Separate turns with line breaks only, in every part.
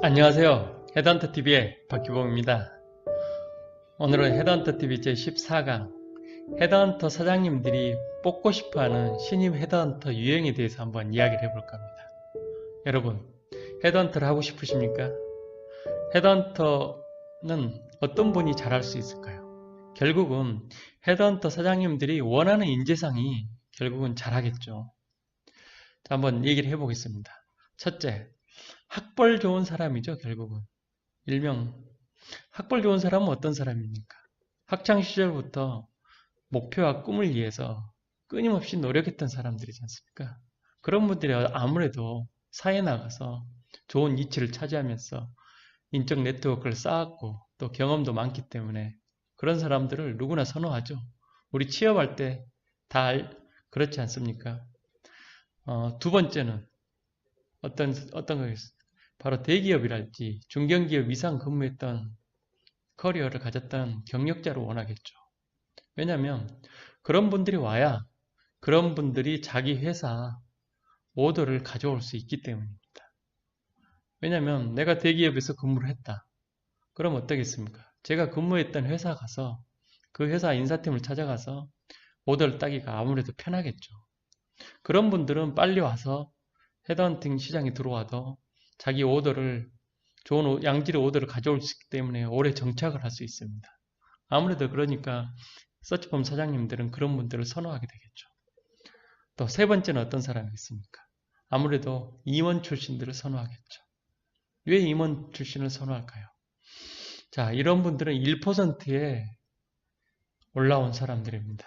안녕하세요. 헤드헌터TV의 박규봉입니다. 오늘은 헤드헌터TV 제14강 헤드헌터 사장님들이 뽑고 싶어하는 신입 헤드헌터 유형에 대해서 한번 이야기를 해볼까 합니다. 여러분, 헤드헌터를 하고 싶으십니까? 헤드헌터는 어떤 분이 잘할 수 있을까요? 결국은 헤드헌터 사장님들이 원하는 인재상이 결국은 잘하겠죠. 자, 한번 얘기를 해보겠습니다. 첫째, 학벌 좋은 사람이죠, 결국은. 일명 학벌 좋은 사람은 어떤 사람입니까? 학창 시절부터 목표와 꿈을 위해서 끊임없이 노력했던 사람들이지 않습니까? 그런 분들이 아무래도 사회에 나가서 좋은 위치를 차지하면서 인적 네트워크를 쌓았고 또 경험도 많기 때문에 그런 사람들을 누구나 선호하죠. 우리 취업할 때 다 그렇지 않습니까? 두 번째는 어떤 거겠습니까? 바로 대기업이랄지 중견기업 이상 근무했던 커리어를 가졌던 경력자를 원하겠죠. 왜냐하면 그런 분들이 와야 그런 분들이 자기 회사 오더를 가져올 수 있기 때문입니다. 왜냐하면 내가 대기업에서 근무를 했다. 그럼 어떻겠습니까? 제가 근무했던 회사 가서 그 회사 인사팀을 찾아가서 오더를 따기가 아무래도 편하겠죠. 그런 분들은 빨리 와서 헤드헌팅 시장에 들어와도 자기 오더를 좋은 양질의 오더를 가져올 수 있기 때문에 오래 정착을 할 수 있습니다. 아무래도 그러니까 서치펌 사장님들은 그런 분들을 선호하게 되겠죠. 또 세 번째는 어떤 사람이겠습니까? 아무래도 임원 출신들을 선호하겠죠. 왜 임원 출신을 선호할까요? 자, 이런 분들은 1%에 올라온 사람들입니다.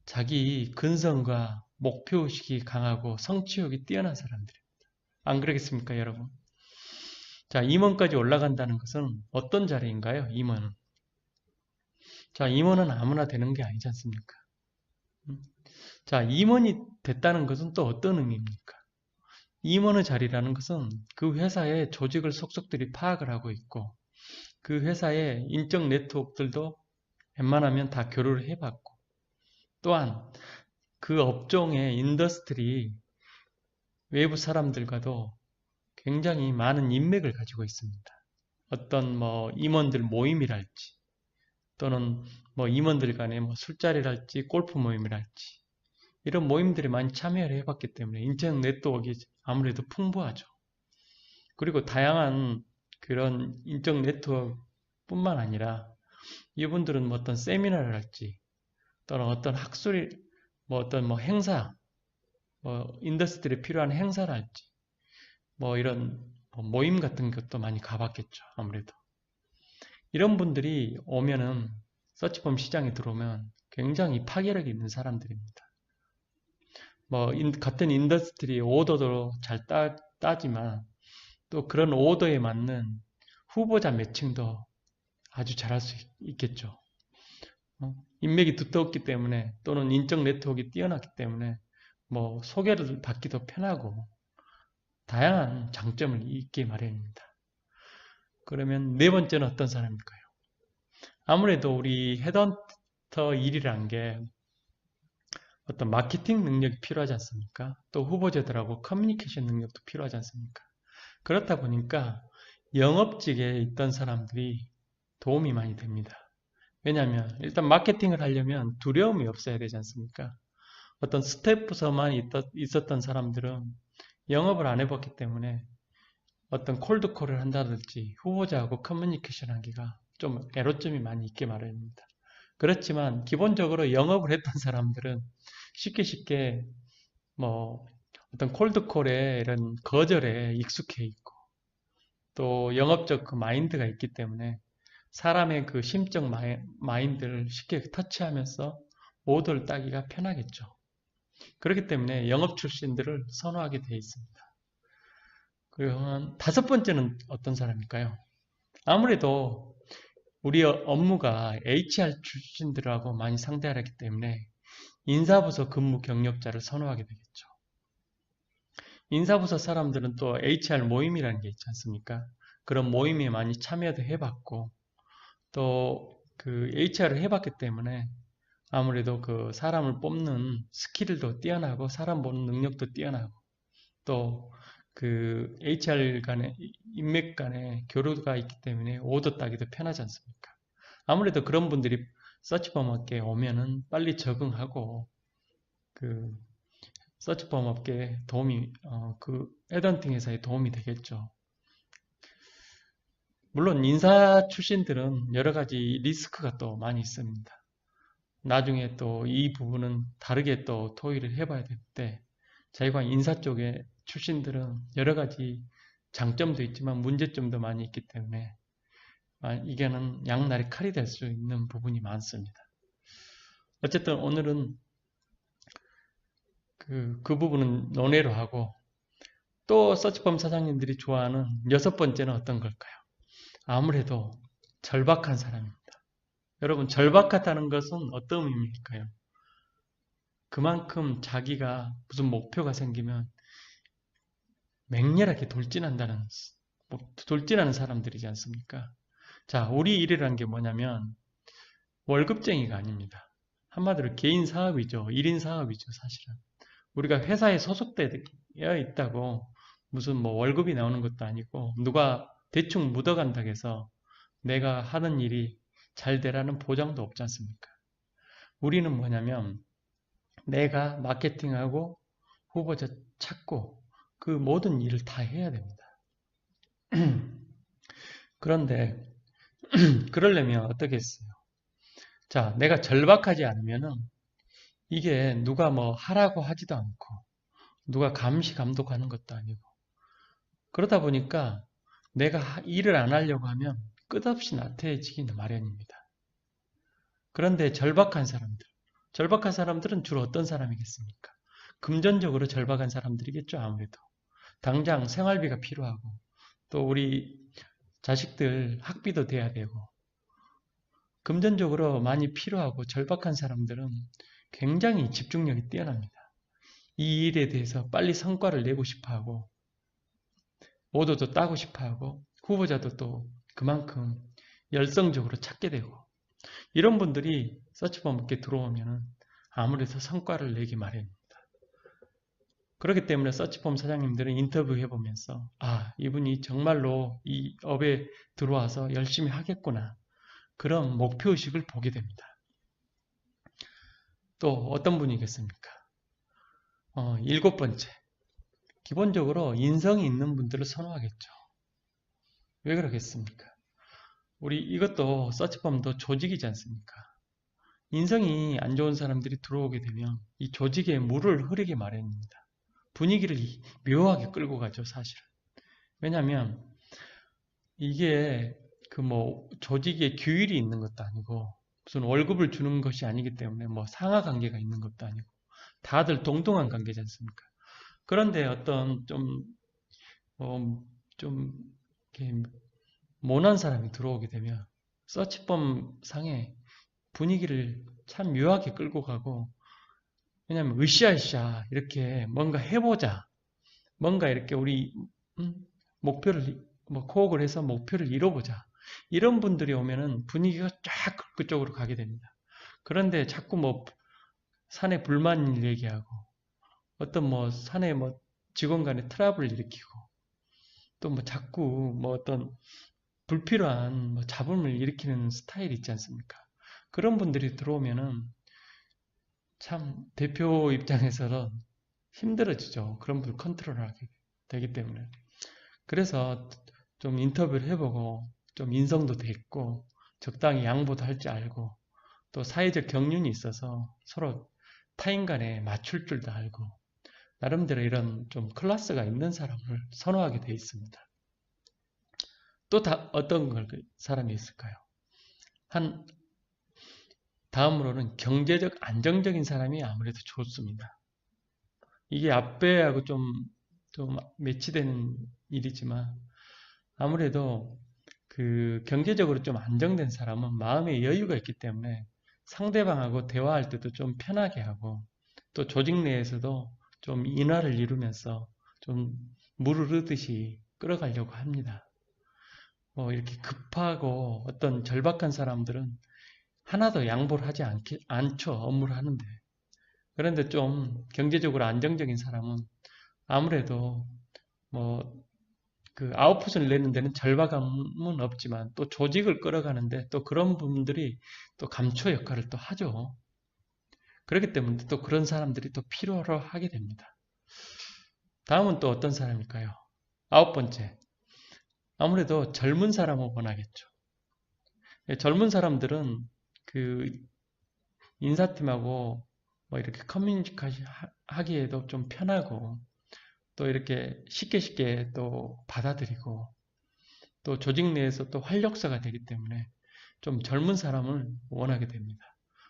자기 근성과 목표의식이 강하고 성취욕이 뛰어난 사람들입니다. 안 그러겠습니까, 여러분? 자, 임원까지 올라간다는 것은 어떤 자리인가요, 임원은? 자, 임원은 아무나 되는 게 아니지 않습니까? 자, 임원이 됐다는 것은 또 어떤 의미입니까? 임원의 자리라는 것은 그 회사의 조직을 속속들이 파악을 하고 있고 그 회사의 인적 네트워크들도 웬만하면 다 교류를 해봤고 또한 그 업종의 인더스트리 외부 사람들과도 굉장히 많은 인맥을 가지고 있습니다. 어떤 뭐 임원들 모임이랄지 또는 뭐 임원들 간의 뭐 술자리랄지 골프 모임이랄지 이런 모임들에 많이 참여를 해봤기 때문에 인적 네트워크가 아무래도 풍부하죠. 그리고 다양한 그런 인적 네트워크뿐만 아니라 이분들은 뭐 어떤 세미나를 할지 또는 어떤 학술, 뭐 어떤 뭐 행사, 뭐 인더스트리에 필요한 행사를 할지 뭐 이런 모임 같은 것도 많이 가봤겠죠. 아무래도 이런 분들이 오면은 서치펌 시장에 들어오면 굉장히 파괴력이 있는 사람들입니다. 뭐 같은 인더스트리 오더도 잘 따지만 또 그런 오더에 맞는 후보자 매칭도 아주 잘할 수 있겠죠. 인맥이 두터웠기 때문에 또는 인적 네트워크가 뛰어났기 때문에 뭐 소개를 받기도 편하고 다양한 장점을 있게 마련입니다. 그러면 네 번째는 어떤 사람일까요? 아무래도 우리 헤드헌터 일이란 게 어떤 마케팅 능력이 필요하지 않습니까? 또 후보자들하고 커뮤니케이션 능력도 필요하지 않습니까? 그렇다 보니까 영업직에 있던 사람들이 도움이 많이 됩니다. 왜냐하면 일단 마케팅을 하려면 두려움이 없어야 되지 않습니까? 어떤 스태프서만 있었던 사람들은 영업을 안 해봤기 때문에 어떤 콜드콜을 한다든지 후보자하고 커뮤니케이션 하기가 좀 애로점이 많이 있게 마련입니다. 그렇지만 기본적으로 영업을 했던 사람들은 쉽게 뭐 어떤 콜드콜에 이런 거절에 익숙해 있고 또 영업적 그 마인드가 있기 때문에 사람의 그 심적 마인드를 쉽게 터치하면서 오더를 따기가 편하겠죠. 그렇기 때문에 영업 출신들을 선호하게 되어 있습니다. 그리고 한 다섯 번째는 어떤 사람일까요? 아무래도 우리 업무가 HR 출신들하고 많이 상대하기 때문에 인사부서 근무 경력자를 선호하게 되겠죠. 인사부서 사람들은 또 HR 모임이라는 게 있지 않습니까? 그런 모임에 많이 참여도 해봤고 또 그 HR을 해봤기 때문에 아무래도 그 사람을 뽑는 스킬도 뛰어나고 사람 보는 능력도 뛰어나고 또 그 HR 간의 인맥 간의 교류가 있기 때문에 오더 따기도 편하지 않습니까? 아무래도 그런 분들이 서치범업계에 오면은 빨리 적응하고 그 서치범업계에 도움이 그 헤드헌팅 회사에 도움이 되겠죠. 물론 인사 출신들은 여러 가지 리스크가 또 많이 있습니다. 나중에 또 이 부분은 다르게 또 토의를 해봐야 되는데 저희가 인사 쪽에 출신들은 여러 가지 장점도 있지만 문제점도 많이 있기 때문에 이게는 양날의 칼이 될 수 있는 부분이 많습니다. 어쨌든 오늘은 그 부분은 논외로 하고 또 서치범 사장님들이 좋아하는 여섯 번째는 어떤 걸까요? 아무래도 절박한 사람입니다. 여러분 절박하다는 것은 어떤 의미일까요? 그만큼 자기가 무슨 목표가 생기면 맹렬하게 돌진하는 사람들이지 않습니까? 자, 우리 일이라는 게 뭐냐면 월급쟁이가 아닙니다. 한마디로 개인 사업이죠. 1인 사업이죠, 사실은. 우리가 회사에 소속되어 있다고 무슨 뭐 월급이 나오는 것도 아니고 누가 대충 묻어간다고 해서 내가 하는 일이 잘 되라는 보장도 없지 않습니까? 우리는 뭐냐면 내가 마케팅하고 후보자 찾고 그 모든 일을 다 해야 됩니다. 그런데 그러려면 어떻게 했어요? 자, 내가 절박하지 않으면은 이게 누가 뭐 하라고 하지도 않고 누가 감시 감독하는 것도 아니고 그러다 보니까 내가 일을 안 하려고 하면 끝없이 나태해지기 마련입니다. 그런데 절박한 사람들은 주로 어떤 사람이겠습니까? 금전적으로 절박한 사람들이겠죠, 아무래도. 당장 생활비가 필요하고 또 우리 자식들 학비도 돼야 되고 금전적으로 많이 필요하고 절박한 사람들은 굉장히 집중력이 뛰어납니다. 이 일에 대해서 빨리 성과를 내고 싶어하고 오더도 따고 싶어하고 후보자도 또 그만큼 열성적으로 찾게 되고 이런 분들이 서치범업계에 들어오면 아무래도 성과를 내기 마련입니다. 그렇기 때문에 서치범 사장님들은 인터뷰해보면서 이분이 정말로 이 업에 들어와서 열심히 하겠구나 그런 목표의식을 보게 됩니다. 또 어떤 분이겠습니까? 일곱 번째, 기본적으로 인성이 있는 분들을 선호하겠죠. 왜 그러겠습니까? 우리 이것도 서치범도 조직이지 않습니까? 인성이 안 좋은 사람들이 들어오게 되면 이 조직에 물을 흐르게 마련입니다. 분위기를 묘하게 끌고 가죠, 사실은. 왜냐하면 이게 조직에 규율이 있는 것도 아니고 무슨 월급을 주는 것이 아니기 때문에 뭐 상하 관계가 있는 것도 아니고 다들 동등한 관계지 않습니까? 그런데 어떤 좀 이렇게 모난 사람이 들어오게 되면 서치범 상에 분위기를 참 묘하게 끌고 가고 왜냐하면 으쌰으쌰 이렇게 뭔가 해보자 뭔가 이렇게 우리 목표를 코업을 해서 목표를 이뤄보자 이런 분들이 오면은 분위기가 쫙 그쪽으로 가게 됩니다. 그런데 자꾸 사내 불만을 얘기하고 어떤 사내 직원 간의 트러블을 일으키고 또 자꾸 어떤 불필요한 잡음을 일으키는 스타일이 있지 않습니까? 그런 분들이 들어오면은 참 대표 입장에서는 힘들어지죠. 그런 분을 컨트롤하게 되기 때문에. 그래서 좀 인터뷰를 해보고 좀 인성도 됐고 적당히 양보도 할 줄 알고 또 사회적 경륜이 있어서 서로 타인 간에 맞출 줄도 알고 나름대로 이런 좀 클래스가 있는 사람을 선호하게 되어 있습니다. 또 어떤 사람이 있을까요? 다음으로는 경제적 안정적인 사람이 아무래도 좋습니다. 이게 앞배하고 좀 매치되는 일이지만 아무래도 경제적으로 좀 안정된 사람은 마음의 여유가 있기 때문에 상대방하고 대화할 때도 좀 편하게 하고 또 조직 내에서도 좀 인화를 이루면서 좀 물을 흐르듯이 끌어가려고 합니다. 이렇게 급하고 어떤 절박한 사람들은 하나도 양보를 하지 않죠. 업무를 하는데. 그런데 좀 경제적으로 안정적인 사람은 아무래도 뭐 그 아웃풋을 내는 데는 절박함은 없지만 또 조직을 끌어가는데 또 그런 분들이 또 감초 역할을 또 하죠. 그렇기 때문에 또 그런 사람들이 또 필요로 하게 됩니다. 다음은 또 어떤 사람일까요? 아홉 번째. 아무래도 젊은 사람을 원하겠죠. 젊은 사람들은 그 인사팀하고 뭐 이렇게 커뮤니케이션 하기에도 좀 편하고 또 이렇게 쉽게 또 받아들이고 또 조직 내에서 또 활력소가 되기 때문에 좀 젊은 사람을 원하게 됩니다.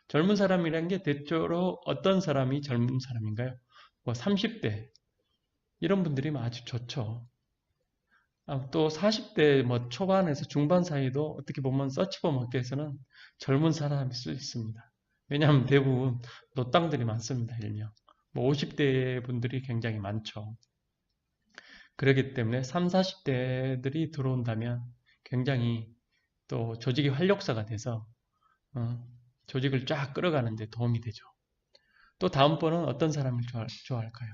젊은 사람이라는 게 대체로 어떤 사람이 젊은 사람인가요? 뭐 30대 이런 분들이 아주 좋죠. 또 40대 뭐 초반에서 중반 사이도 어떻게 보면 서치범 업계에서는 젊은 사람일 수 있습니다. 왜냐하면 대부분 노땅들이 많습니다. 일명. 뭐 50대 분들이 굉장히 많죠. 그렇기 때문에 3, 40대들이 들어온다면 굉장히 또 조직의 활력소가 돼서 조직을 쫙 끌어가는 데 도움이 되죠. 또 다음번은 어떤 사람을 좋아할까요?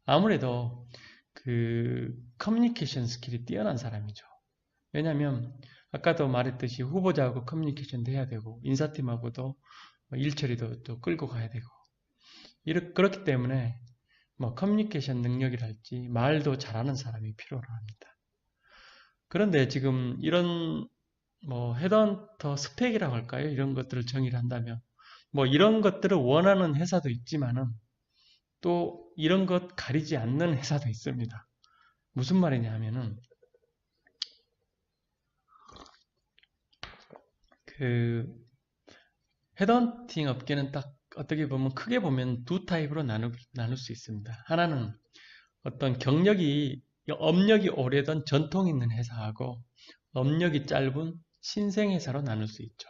아무래도 그 커뮤니케이션 스킬이 뛰어난 사람이죠. 왜냐하면 아까도 말했듯이 후보자하고 커뮤니케이션도 해야 되고 인사팀하고도 일처리도 또 끌고 가야 되고 그렇기 때문에 뭐 커뮤니케이션 능력이랄지 말도 잘하는 사람이 필요로 합니다. 그런데 지금 이런 뭐 헤드헌터 스펙이라고 할까요? 이런 것들을 정의를 한다면 뭐 이런 것들을 원하는 회사도 있지만은 또 이런 것 가리지 않는 회사도 있습니다. 무슨 말이냐 하면은 그 헤드헌팅 업계는 딱 어떻게 보면 크게 보면 두 타입으로 나눌 수 있습니다. 하나는 어떤 업력이 오래된 전통 있는 회사하고 업력이 짧은 신생 회사로 나눌 수 있죠.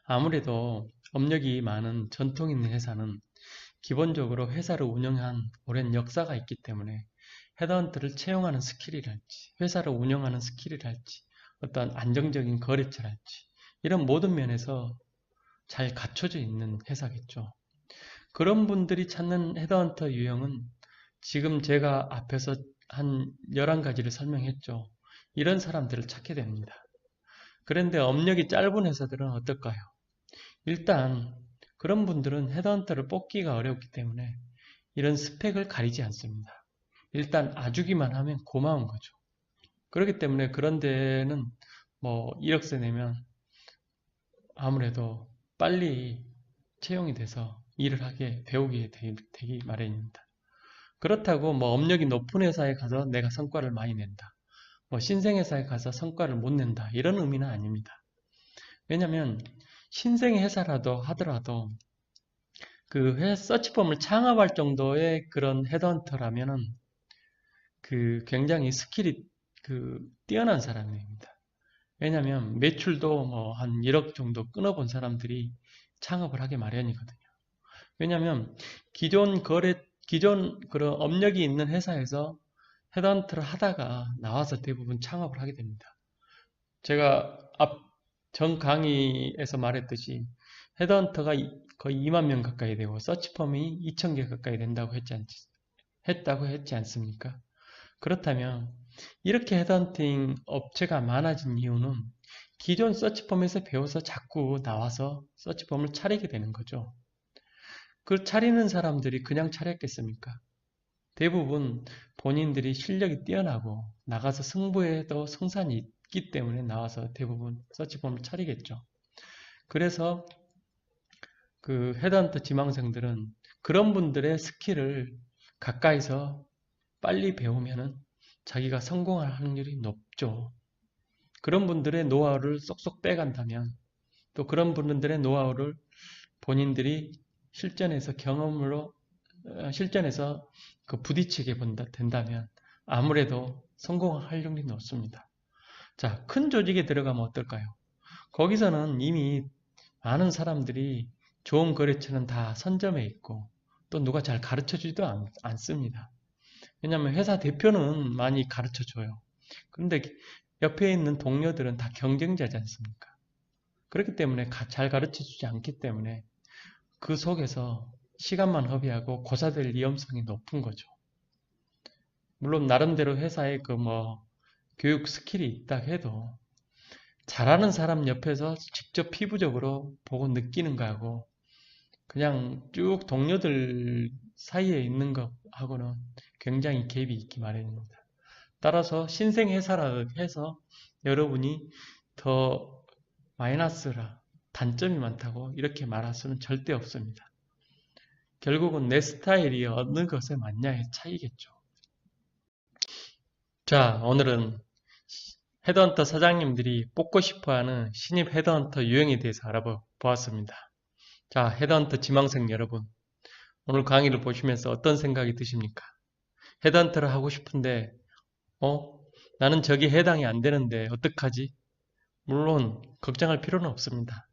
아무래도 업력이 많은 전통 있는 회사는 기본적으로 회사를 운영한 오랜 역사가 있기 때문에 헤드헌터를 채용하는 스킬이랄지 회사를 운영하는 스킬이랄지 어떤 안정적인 거래처랄지 이런 모든 면에서 잘 갖춰져 있는 회사겠죠. 그런 분들이 찾는 헤드헌터 유형은 지금 제가 앞에서 한 11가지를 설명했죠. 이런 사람들을 찾게 됩니다. 그런데 업력이 짧은 회사들은 어떨까요? 일단 그런 분들은 헤드헌터를 뽑기가 어렵기 때문에 이런 스펙을 가리지 않습니다. 일단 아주기만 하면 고마운 거죠. 그렇기 때문에 그런 데는 뭐 1억세 내면 아무래도 빨리 채용이 돼서 일을 하게 배우게 되기 마련입니다. 그렇다고 뭐 업력이 높은 회사에 가서 내가 성과를 많이 낸다. 뭐 신생회사에 가서 성과를 못 낸다. 이런 의미는 아닙니다. 왜냐하면 신생회사라도 하더라도 그 서치펌을 창업할 정도의 그런 헤드헌터라면은 그 굉장히 스킬이 뛰어난 사람입니다. 왜냐하면 매출도 뭐 한 1억 정도 끊어본 사람들이 창업을 하게 마련이거든요. 왜냐하면 기존 그런 업력이 있는 회사에서 헤드헌터를 하다가 나와서 대부분 창업을 하게 됩니다. 제가 전 강의에서 말했듯이 헤드헌터가 거의 2만 명 가까이 되고 서치펌이 2,000개 가까이 된다고 했지 않습니까? 그렇다면 이렇게 헤드헌팅 업체가 많아진 이유는 기존 서치펌에서 배워서 자꾸 나와서 서치펌을 차리게 되는 거죠. 그 차리는 사람들이 그냥 차렸겠습니까? 대부분 본인들이 실력이 뛰어나고 나가서 승부에도 승산이 있기 때문에 나와서 대부분 서치펌을 차리겠죠. 그래서 그 헤드헌터 지망생들은 그런 분들의 스킬을 가까이서 빨리 배우면은 자기가 성공할 확률이 높죠. 그런 분들의 노하우를 쏙쏙 빼간다면 또 그런 분들의 노하우를 본인들이 실전에서 실전에서 부딪히게 된다면 아무래도 성공할 확률이 높습니다. 자, 큰 조직에 들어가면 어떨까요? 거기서는 이미 많은 사람들이 좋은 거래처는 다 선점해 있고 또 누가 잘 가르쳐주지도 않습니다. 왜냐하면 회사 대표는 많이 가르쳐줘요. 그런데 옆에 있는 동료들은 다 경쟁자지 않습니까? 그렇기 때문에 잘 가르쳐주지 않기 때문에 그 속에서 시간만 허비하고 고사될 위험성이 높은 거죠. 물론 나름대로 회사에 교육 스킬이 있다 해도 잘하는 사람 옆에서 직접 피부적으로 보고 느끼는 거하고 그냥 쭉 동료들 사이에 있는 것하고는 굉장히 갭이 있기 마련입니다. 따라서 신생 회사라 해서 여러분이 더 마이너스라 단점이 많다고 이렇게 말할 수는 절대 없습니다. 결국은 내 스타일이 어느 것에 맞냐의 차이겠죠. 자, 오늘은 헤드헌터 사장님들이 뽑고 싶어하는 신입 헤드헌터 유형에 대해서 알아보았습니다. 자, 헤드헌터 지망생 여러분, 오늘 강의를 보시면서 어떤 생각이 드십니까? 헤드헌터를 하고 싶은데 나는 저기 해당이 안 되는데 어떡하지? 물론 걱정할 필요는 없습니다.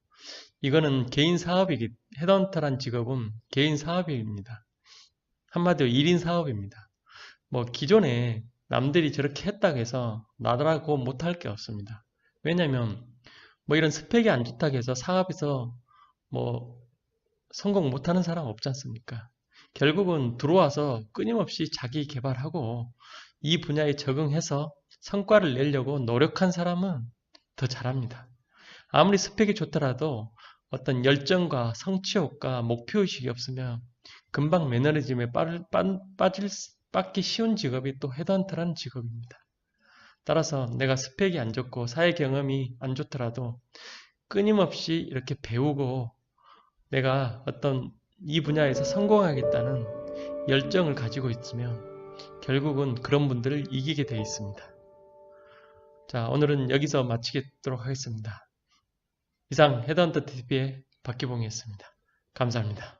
이거는 개인 사업이기, 헤드헌터란 직업은 개인 사업입니다. 한마디로 1인 사업입니다. 기존에 남들이 저렇게 했다고 해서 나라고 못할 게 없습니다. 왜냐면 이런 스펙이 안 좋다고 해서 사업에서 성공 못하는 사람 없지 않습니까? 결국은 들어와서 끊임없이 자기 개발하고 이 분야에 적응해서 성과를 내려고 노력한 사람은 더 잘합니다. 아무리 스펙이 좋더라도 어떤 열정과 성취욕과 목표의식이 없으면 금방 매너리즘에 빠지기 쉬운 직업이 또 헤드헌터라는 직업입니다. 따라서 내가 스펙이 안 좋고 사회 경험이 안 좋더라도 끊임없이 이렇게 배우고 내가 어떤 이 분야에서 성공하겠다는 열정을 가지고 있으면 결국은 그런 분들을 이기게 되어 있습니다. 자, 오늘은 여기서 마치도록 하겠습니다. 이상 헤드헌터 TV의 박기봉이었습니다. 감사합니다.